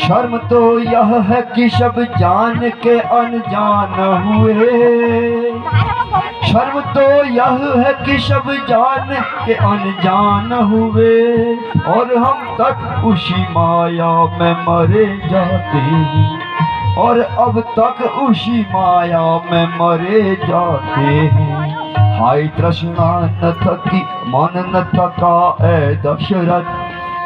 शर्म तो यह है कि सब जान के अनजान हुए। शर्म तो यह है कि सब जान के अनजान हुए, और हम तक उसी माया में मरे जाते हैं, और अब तक उसी माया में मरे जाते हैं। हाय तृष्णा न थकी मन न थका ए दशरथ,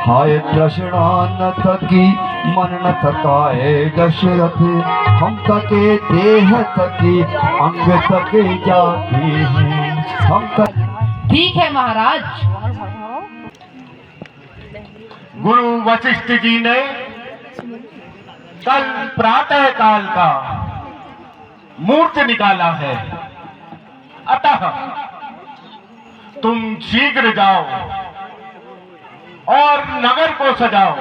हाय तृष्णा न थकी मन न थका ए दशरथ, हम थके देह थके अंग थके जाते हैं, हम थके। ठीक है महाराज। गुरु वशिष्ठ जी ने कल प्रातः काल का मुहूर्त निकाला है, अतः तुम शीघ्र जाओ और नगर को सजाओ।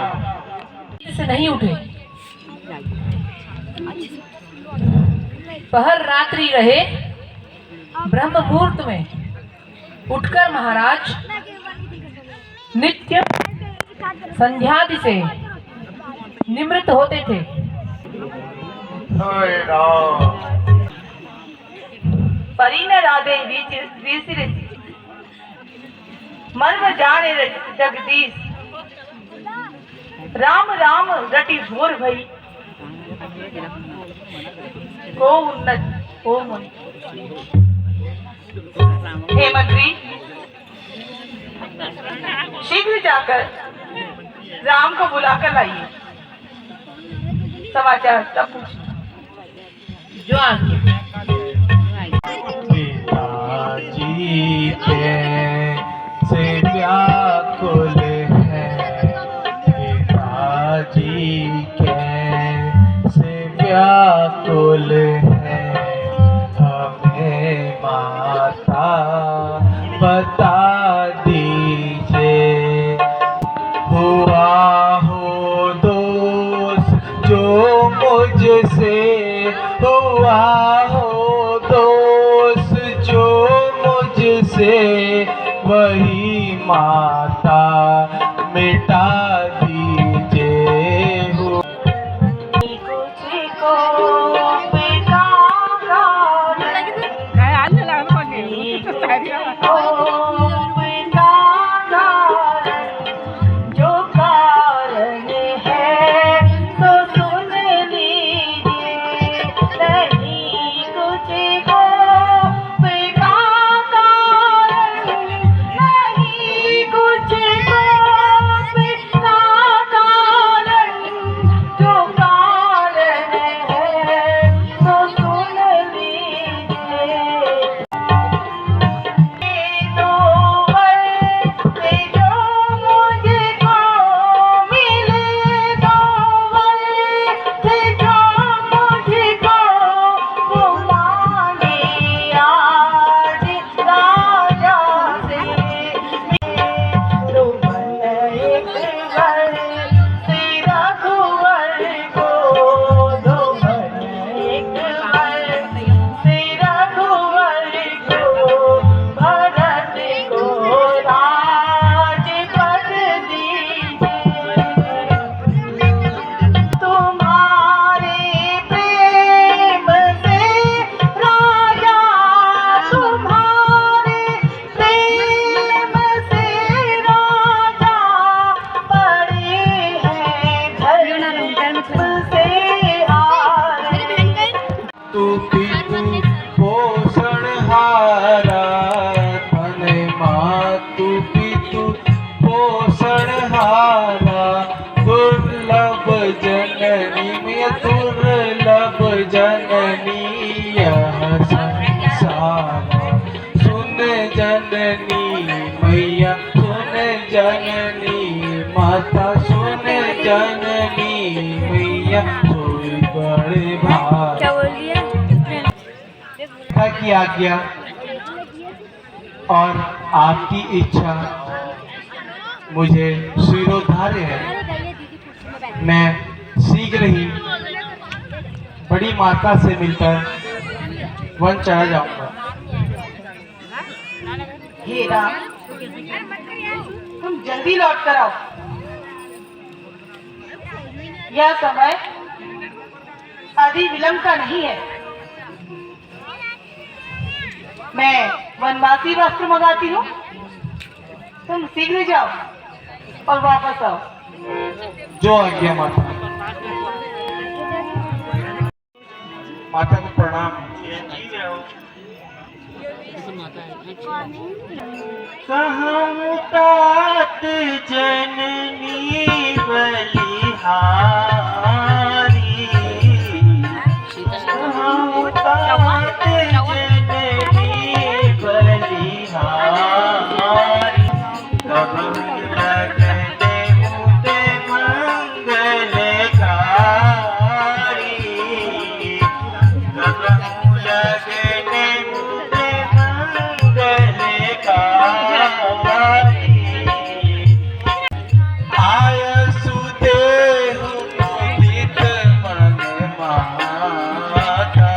से नहीं उठे, पहर रात्रि रहे, ब्रह्म मुहूर्त में उठकर महाराज नित्य संध्यादि से निवृत्त होते थे। परी न राधे रीसिर मर्म जाने जगदीश, राम राम रटी भोर भई, को उन्नत हो मन। हे मंत्री, शीघ्र जाकर राम को बुलाकर लाइए, समाचार सब पूछ। जो आगे पिताजी कैसे व्याकुल है, पिताजी कैसे व्याकुल है, हमें माता बता दीजिए। हुआ हो दोष जो मुझसे, हुआ हो दोष जो मुझसे, वही माता मिटा दीजिए। दुर्लभ जननी यह संसार, सुन जननी मैया सुन जननी माता, सुन जननी मैया कोई बड़े भाई की आज्ञा और आपकी इच्छा मुझे शिरोधार्य है। मैं शीघ्र ही बड़ी माता से मिलकर वन चला जाऊंगा। हे राम, तुम जल्दी लौट कर आओ। यह समय आदि विलंब का नहीं है। मैं वनवासी वस्त्र मंगाती हूँ, तुम शीघ्र जाओ और वापस आओ। जो आज्ञा माता। माता को प्रणाम। कहूँ तात जननी बलिहारी, कहूँ तात जननी बलिहारी, कहूँ लगते मुझे मंगलकारी, कहूँ लगते मुझे आय सुदेव मुदित मन माता,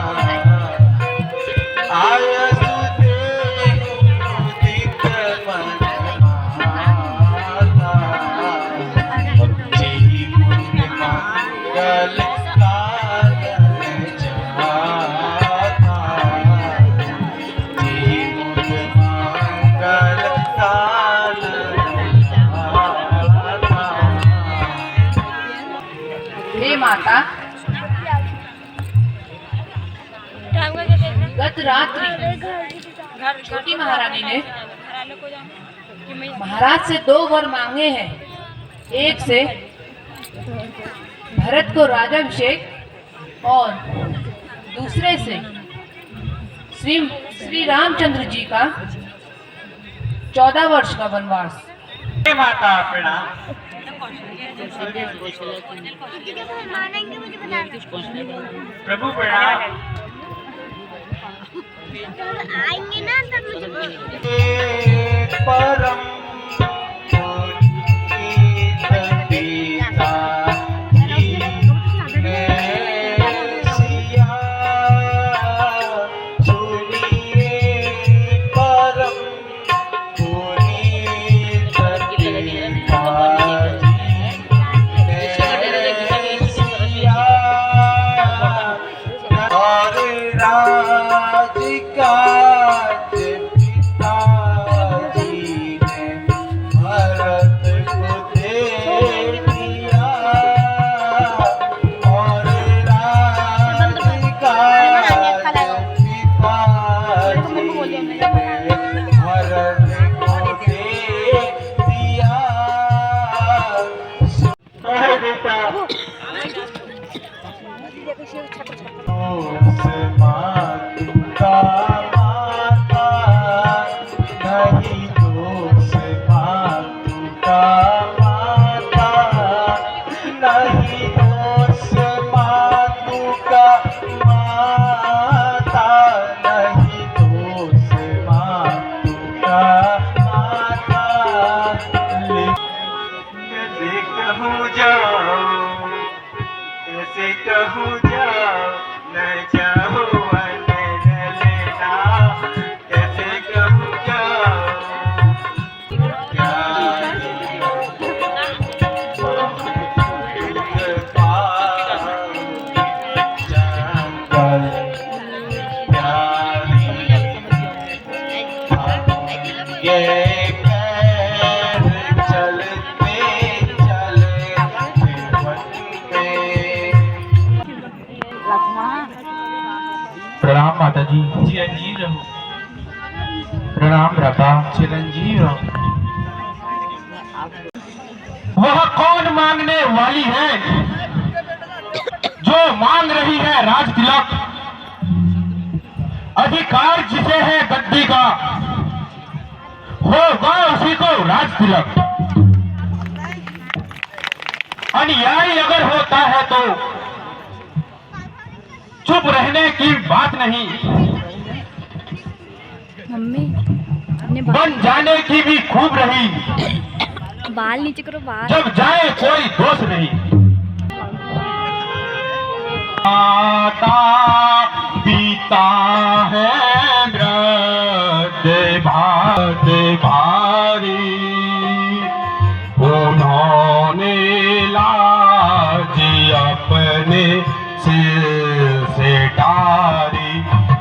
आय सुदेव मुदित मन माता, जय पुण्य मंगल कारण जाता, जय पुण्य मंगल हे माता, गत रात्रि छोटी महारानी ने महाराज से 2 वर मांगे हैं। एक से भरत को राज्याभिषेक और दूसरे से श्री रामचंद्र जी का 14 वर्ष का वनवास। माता प्रणाम। प्रभु प्रणाम। आएंगे ना तब मुझे परम प्रणाम माता जी। चिरंजीव रहो। प्रणाम भ्राता। चिरंजीव रहो। वह कौन मांगने वाली है जो मांग रही है राज तिलक? अधिकार जिसे है गद्दी का होगा उसी को राज तिलक। अन्याय अगर होता है तो चुप रहने की बात नहीं, मम्मी अपने बन जाने की भी खूब रही। बाल नीचे करो, बाल। जब जाए कोई दोष नहीं। माता पिता है व्रत भारी, उन्होंने लाज अपने सिर से डारी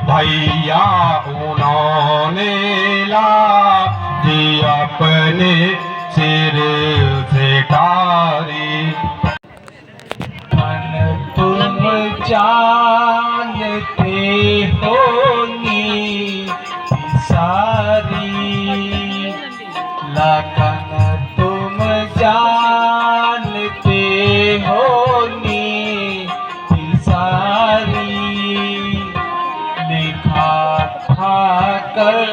भैया उन्होंने लाज अपने सिर से डारी। तुम जानते हो सारी लगन तुम जानते हो सारी लिखा था कर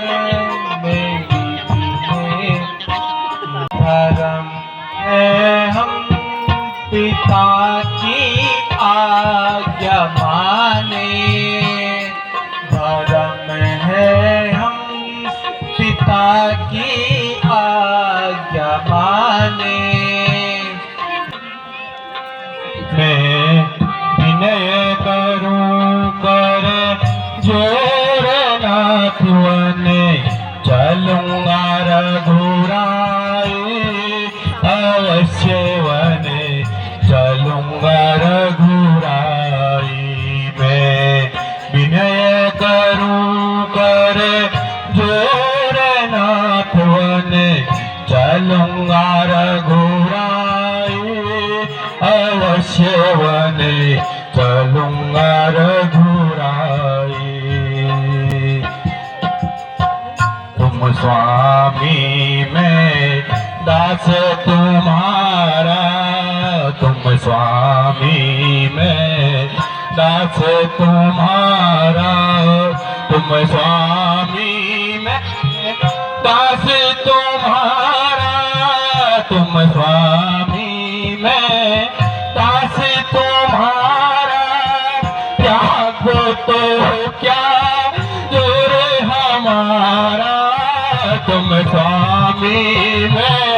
मेरी धर्म है हम पिता की आज्ञा माने धर्म है हम पिता की आज्ञा माने। मैं विनय करूं कर जोर नाथ वने चलूंगा रघुराई अवश्य वने चलूंगा रघुराई। मैं विनय करूं कर जोर नाथ वने चलूंगा रघुराई अवश्य वने चलूंगा रघुराई। तुम स्वामी मैं दास तुम्हारा तुम स्वामी मैं दास तुम्हारा तुम स्वामी मैं दास तुम्हारा तुम स्वामी मैं दास तुम्हारा त्याग तो क्या जोर हमारा तुम स्वामी मैं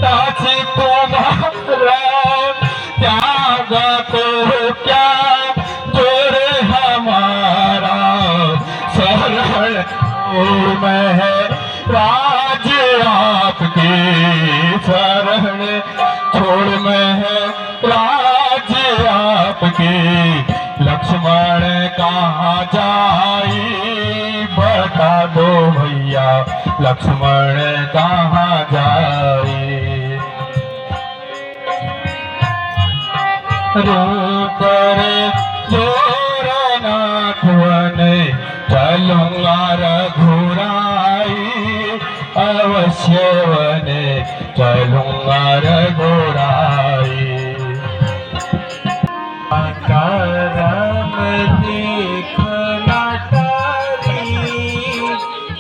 दास तुम्हारा त्याग तो क्या जोर हमारा शरण मैं है राज आपके शरण छोड़ मैं है राज आपके लक्ष्मण कहाँ जाई बता दो भैया लक्ष्मण कहाँ जाई। रूपर जोर नाथ वने चलूंगा रघुराई अवश्य वने चलूंगा रघुराई। करम देखना तारी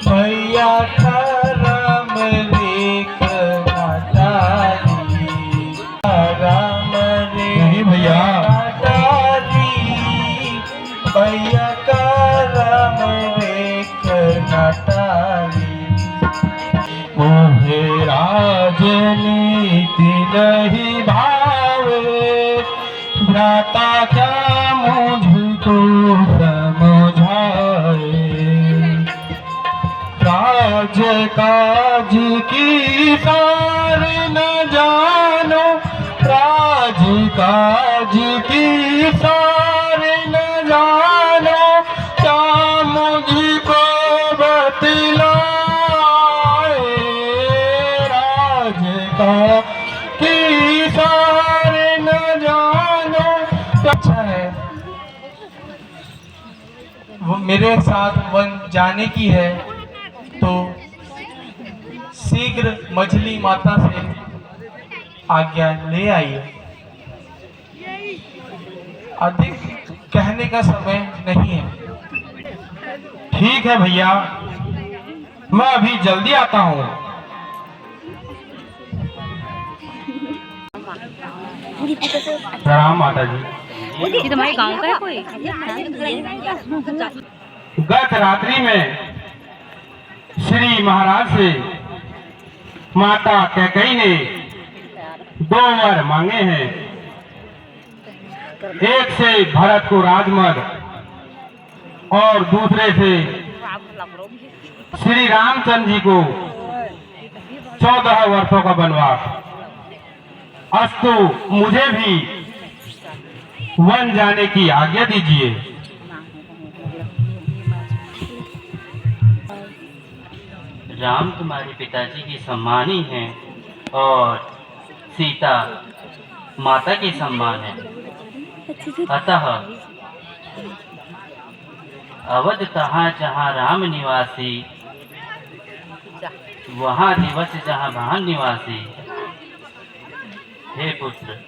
भैया करम देखना तारी करम नहीं भैया तारी भैया करम देखना तारी। मोहे राजनीति नहीं भावे भ्राता क्या मुझको समझाए राज काज की सार न जानो राज काज की सार न जानो क्या मुझको बतलाए राज का की सार न जानो। अच्छा है वो मेरे साथ वन जाने की है तो शीघ्र मछली माता से आज्ञा ले आइए। अधिक कहने का समय नहीं है। ठीक है भैया मैं अभी जल्दी आता हूँ। प्रणाम माता जी। ये तुम्हारे गांव का है कोई? गत रात्रि में श्री महाराज से माता कैकेयी ने 2 वर मांगे हैं। एक से भरत को राजमद और दूसरे से श्री रामचंद्र जी को 14 वर्षों का वनवास। अस्तु मुझे भी वन जाने की आज्ञा दीजिए। राम तुम्हारे पिताजी की सम्मानी हैं और सीता माता की सम्मान है। अतः अवध तहाँ जहाँ राम निवासी, वहाँ दिवस जहाँ भान निवासी। हे पुत्र,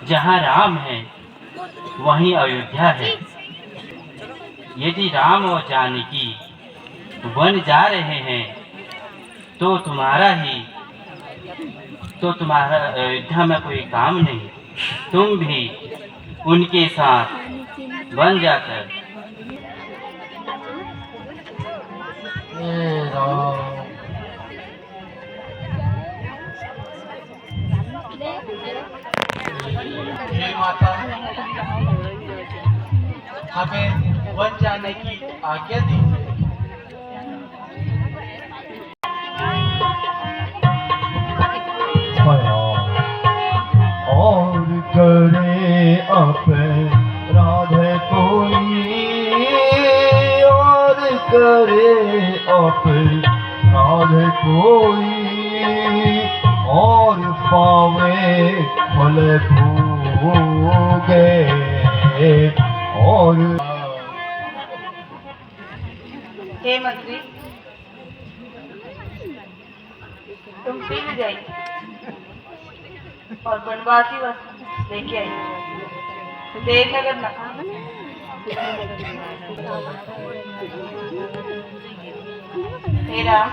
जहाँ राम है वहीं अयोध्या है। यदि राम और जानकी वन जा रहे हैं तो तुम्हारा अयोध्या में कोई काम नहीं। तुम भी उनके साथ वन जाकर हे माता, हमें वन जाने की आज्ञा दीजिए। और करे अपराध कोई, और करे अपराध कोई, और पावे फल भोगे, और हे मंत्री, तुम शीघ्र जाइए और वनवासी वस्त्र लेके आइए। देर न करना। हे राम,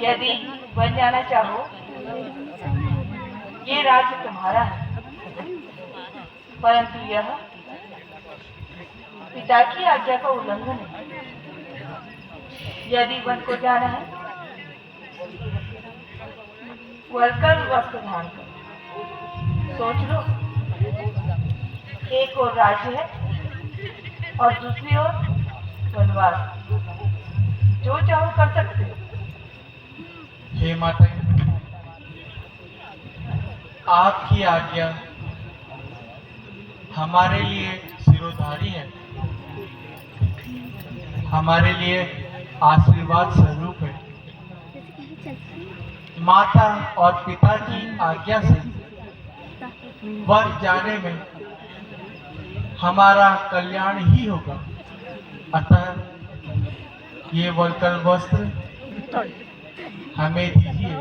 यदि वन जाना चाहो, ये राज्य तुम्हारा है, परंतु यह पिता की आज्ञा का उल्लंघन है। यदि वन को जाना है, वलकर वस्त्र धारण कर। सोच लो, एक और राज्य है और दूसरी ओर वनवास। जो चाहो कर सकते हो। हे माता, आपकी आज्ञा हमारे लिए सिरोधारी है, हमारे लिए आशीर्वाद स्वरूप है। माता और पिता की आज्ञा से वन जाने में हमारा कल्याण ही होगा। अतः ये वलकल वस्त्र हमें दीजिए।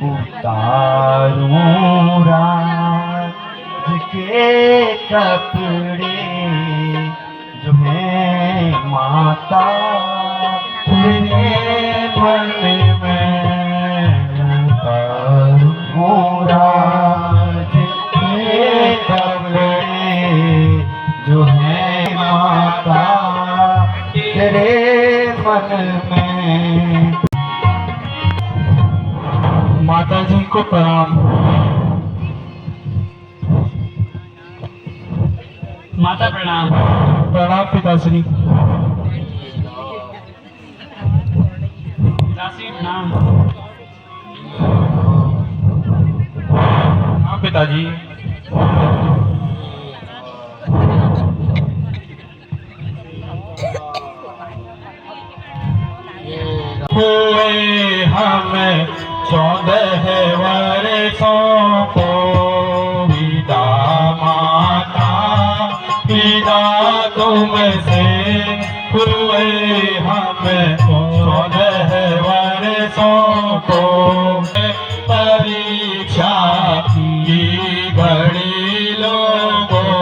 उतारूं राज के कपड़े, जो है माता तेरे मन में। उतारूं राज के कपड़े, जो है माता तेरे मन में। माता जी को प्रणाम। माता प्रणाम। प्रणाम पिताश्री। पिताश्री प्रणाम। हाँ पिताजी। हुए हमें 14 वर्षों को विदा माता, पिता तुमसे हुए हमें 14 वर्षों को। परीक्षा की घड़ी लोगों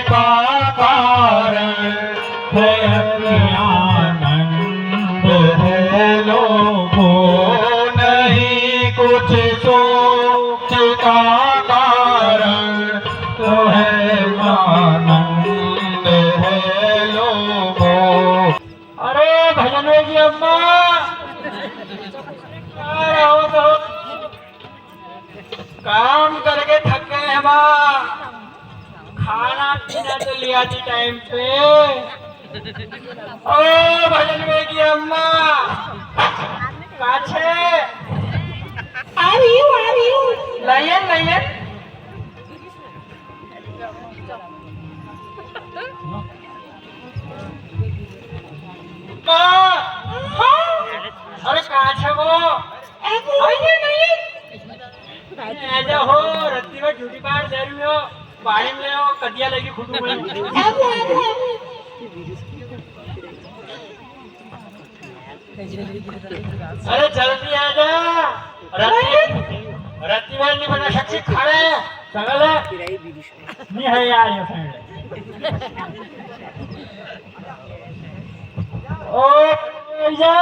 का कारण है, आनंद है लोगों नहीं कुछ सोच का कारण तो है आनंद। भजनवे की अम्मा आओ तो काम करके थक गए हैं माँ, खाना पीना तो लिया थी टाइम पे। ओ भजनवे की अम्मा काछे आ रही हूँ लाइन लाइन अरे कहाँ छे वो ऐसा हो रत्ती में ड्यूटी पार दे रही हो, पानी में ले हो, कदिया लगी खुटू में। अरे जल्दी आ जा, रत्ती में नहीं बना शक्ति खड़े सगल नहीं है यार ये फ्रेंड। ओ जा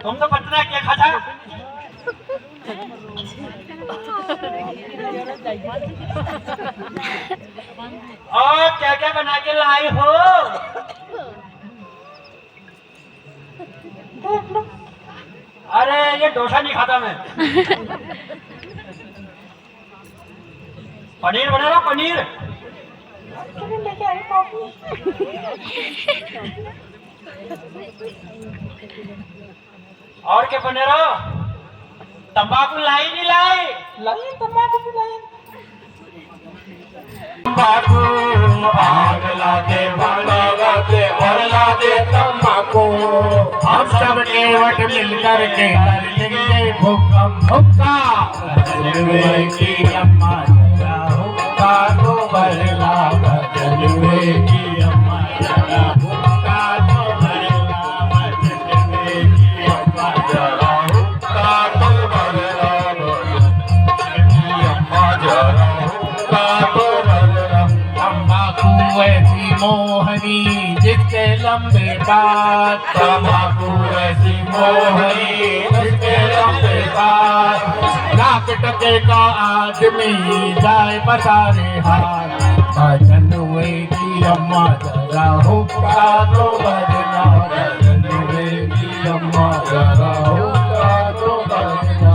तुम तो पटना क्या खाता और क्या क्या बना के लाई हो? अरे ये डोसा नहीं खाता मैं। पनीर बना रहा पनीर। और क्या बने रहा? तंबाकू लाई नहीं लाई? लाई तंबाकू भी लाई। तंबाकू आग लाते भाला लाते और लाते तंबाकू, हम सब केवट मिलकर के कर लेंगे भूकंप भुक्का। भजनवे की अम्मा जरा हुक्का तो भरला, भजनवे की अम्मा जरा हुक्का तो भरला, भजनवे की अम्मा जरा हुक्का तो भरला, भजनवे की अम्मा जरा हुक्का तो भरला। तंबाकू ऐसी मोहनी जिसके लंबे बाल, तंबाकू ऐसी मोहनी जिसके लंबे बाल, लाख टके का आदमी जाए बसारे हाथ। भजनवे की अम्मा जरा हुक्का तो भरला, भजनवे की अम्मा जरा हुक्का तो भरला।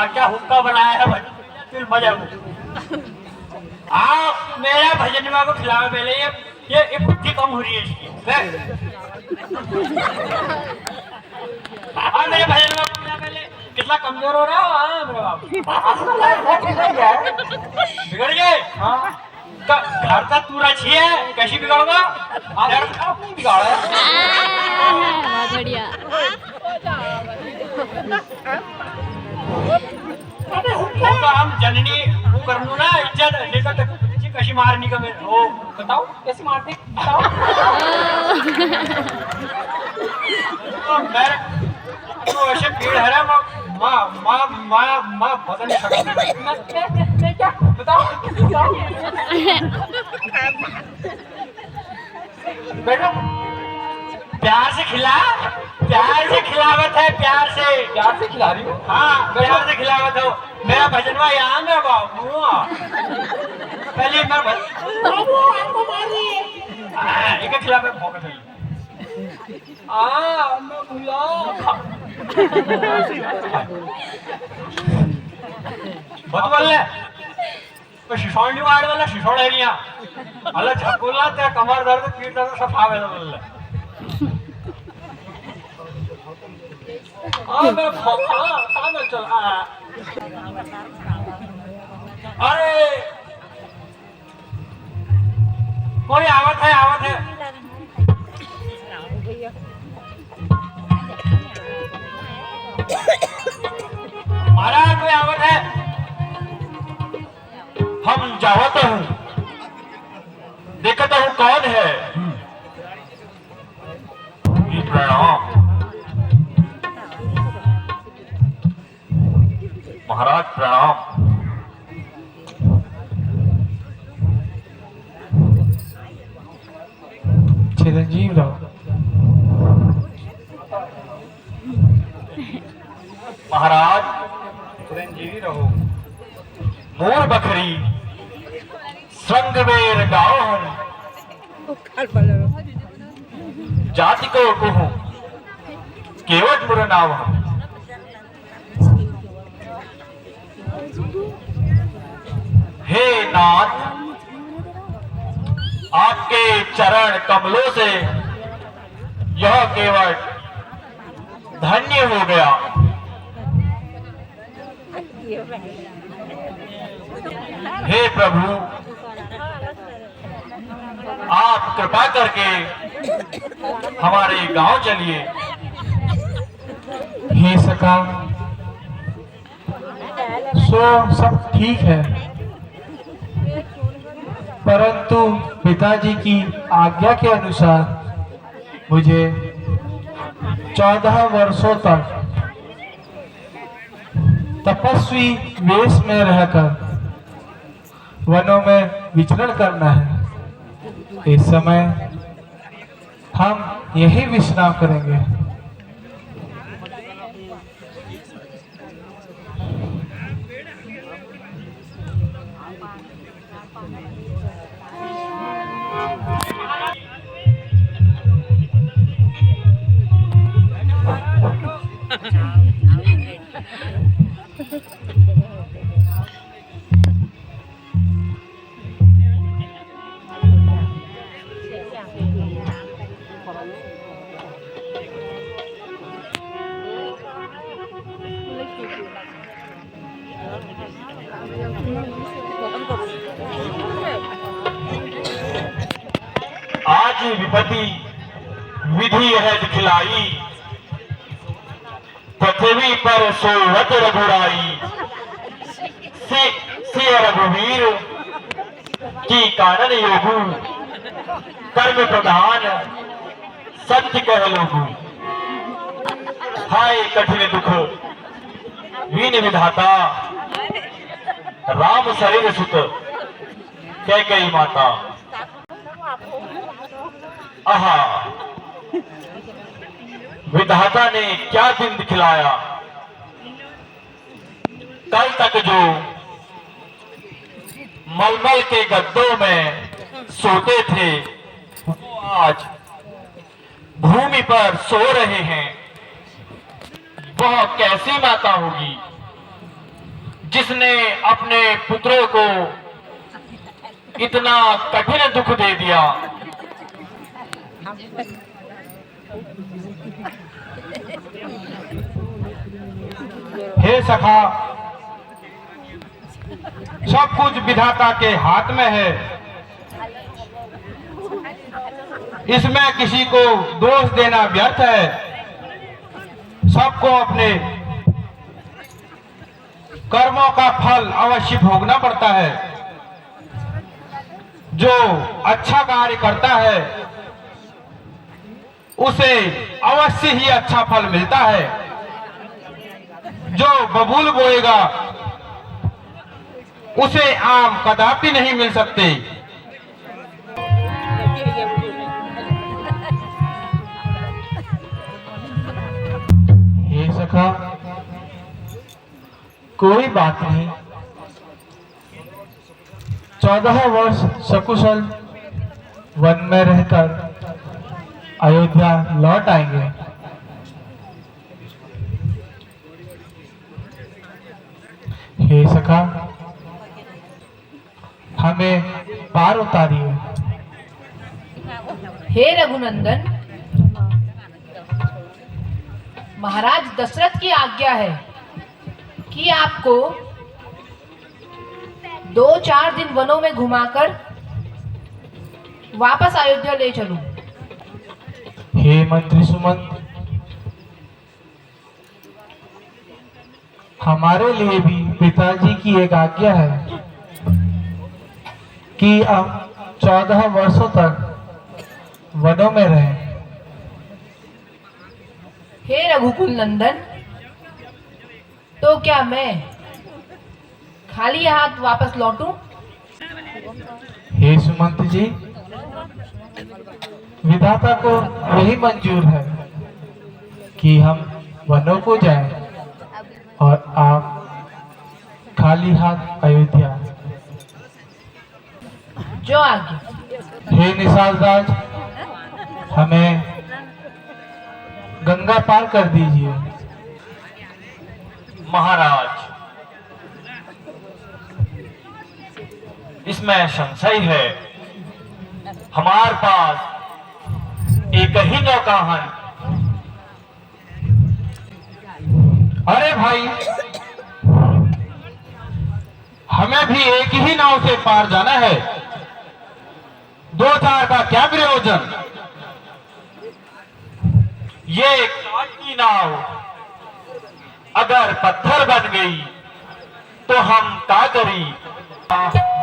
क्या हुक्का बनाया है भाई? फिर मजा आप मेरा भजनवा को खिलाओ पहले। ये बुद्धि कम हो रही है इसकी। हाँ मेरे भजनवा को खिलाओ पहले। कितना कमजोर हो रहा हो? हाँ मेरे बाप बिगड़ गए। हाँ घर का तू रची है, कैसी बिगाड़ूंगा? नहीं बिगाड़ा बहुत बढ़िया। हम जननी वो कर लू ना इज्जत लेकर कशी मारनी का मेरे वो बताओ कैसे मारते बताओ। तो ऐसे पेड़ है ना माँ बता नहीं सकता क्या बताओ बेटो प्यार से खिलावत है प्यार से खिला रही हूँ। हाँ प्यार से खिलावत हो। मेरा भजनवा यहाँ में बाबू पहले मैं एक खिला मैं भौंक रही बहुत बोल तो शिशोड़ नहीं वाड़ वाला शिशोड़ है नहीं अलग छकोला तेरा कमर दर्द पीठ दर्द सब आवे बोल मैं चल अरे कोई आवत है महाराज कोई आवत है। हम जावत हूँ देखता हूँ कौन है। प्रणाम महाराज प्रणाम। चिरंजीव रहो। महाराज चिरंजीवी रहो। मोर बखरी संगमेर गाँव हन, जाति को कहूँ केवट मुर नाव हन। हे नाथ, आपके चरण कमलों से यह केवट धन्य हो गया। हे प्रभु, आप कृपा करके हमारे गांव चलिए। हे सखा, सो सब ठीक है, परंतु पिताजी की आज्ञा के अनुसार मुझे 14 वर्षों तक तपस्वी वेश में रहकर वनों में विचरण करना है। इस समय हम यही विश्राम करेंगे। आज विपत्ति विधि यह दिखलाई, पृथ्वी पर सोवत रघुराई। से रघुवीर की कानन योगु, कर्म प्रधान सत्य कह लोगु। हाय कठिन दुख वीन विधाता, राम शरीर सुत कैकेयी माता। आहा, विधाता ने क्या दिन दिखलाया। कल तक जो मलमल के गद्दों में सोते थे, वो आज भूमि पर सो रहे हैं। वह कैसी माता होगी जिसने अपने पुत्रों को इतना कठिन दुख दे दिया। हे सखा, सब कुछ विधाता के हाथ में है। इसमें किसी को दोष देना व्यर्थ है। सबको अपने कर्मों का फल अवश्य भोगना पड़ता है। जो अच्छा कार्य करता है उसे अवश्य ही अच्छा फल मिलता है। जो बबूल बोएगा उसे आम कदापि नहीं मिल सकते। हे सखा, कोई बात नहीं। 14 वर्ष सकुशल वन में रहकर अयोध्या लौट आएंगे। हे सखा, हमें पार उतारिए। हे रघुनंदन, महाराज दशरथ की आज्ञा है कि आपको 2-4 दिन वनों में घुमाकर वापस अयोध्या ले चलूं। हे मंत्री सुमंत, हमारे लिए भी पिताजी की एक आज्ञा है कि अब 14 वर्षों तक वनों में रहें। हे रघुकुल नंदन, तो क्या मैं खाली हाथ वापस लौटूं? हे सुमंत जी, विधाता को यही मंजूर है कि हम वनों को जाएं और आप खाली हाथ अयोध्या। जो आगे। हे निशालराज, हमें गंगा पार कर दीजिए। महाराज, इसमें संशय है। हमारे पास एक ही नौकाहन। अरे भाई, हमें भी एक ही नाव से पार जाना है, दो चार का क्या प्रयोजन। ये काठ की नाव अगर पत्थर बन गई तो हम क्या करी?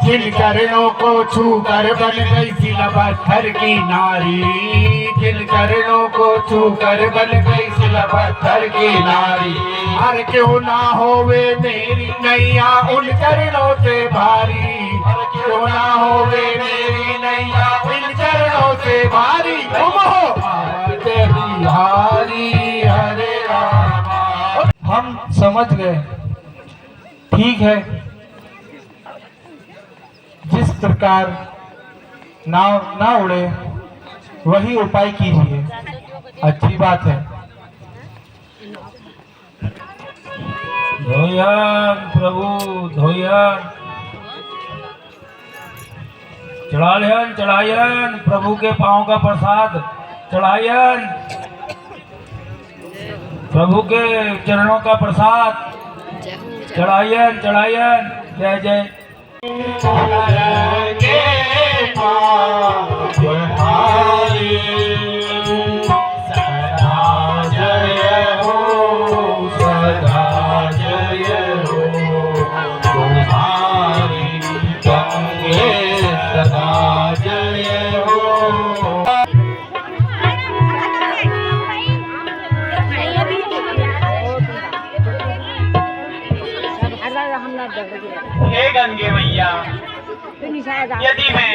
जिन चरणों को छू कर बन गई शिला पत्थर की नारी, जिन चरणों को छू कर बन गई शिला पत्थर की नारी। हर क्यों ना होवे मेरी नैया उन चरणों से भारी, हर क्यों ना होवे मेरी नैया उन चरणों से भारी। तुम हो हरि हरे राम। हम समझ गए। ठीक है, जिस प्रकार नाव ना उड़े वही उपाय कीजिए। अच्छी बात है। धोयन प्रभु धोयन, चढ़ायन चढ़ायन, प्रभु के पांव का प्रसाद चढ़ायन, प्रभु के चरणों का प्रसाद चढ़ायन चढ़ायन। जय जय। हे गंगे मैया, यदि मैं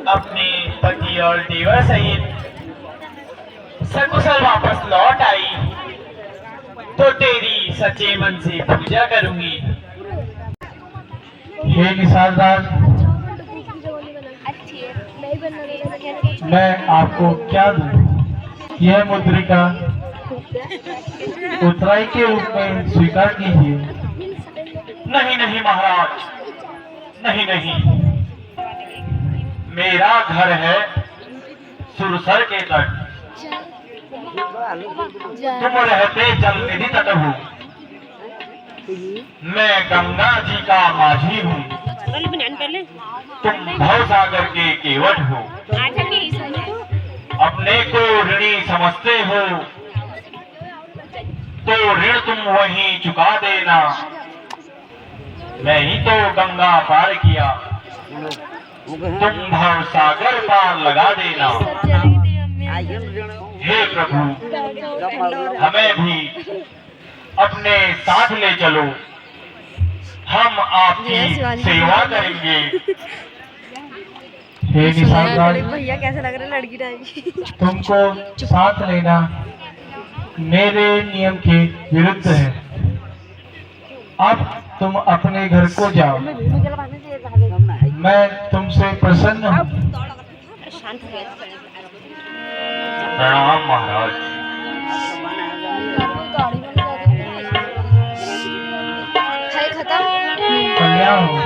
अपने पति और देवर सहित सकुशल वापस लौट आई तो तेरी सच्चे मन से पूजा करूंगी। हे निशालराज, मैं आपको क्या दूं? यह मुद्रिका उत्तराई के रूप में स्वीकार कीजिए। नहीं नहीं महाराज, नहीं नहीं, मेरा घर है सुरसर के तट। तुम रहते जल निधि तट हो, मैं गंगा जी का माझी हूँ, तुम भव सागर के केवट हो। अपने को ऋणी समझते हो तो ऋण तुम वहीं चुका देना। मैं ही तो गंगा पार किया, तुम भव सागर पार लगा देना। हे प्रभु, हमें भी अपने साथ ले चलो, हम आपकी सेवा करेंगे। हे निशालराज, भैया कैसे लग रहा है लड़की टाइप? तुमको साथ लेना मेरे नियम के विरुद्ध है। अब तुम अपने घर को जाओ, मैं तुमसे प्रसन्न हूँ। प्रणाम महाराज। खत्म। कल्याण हो।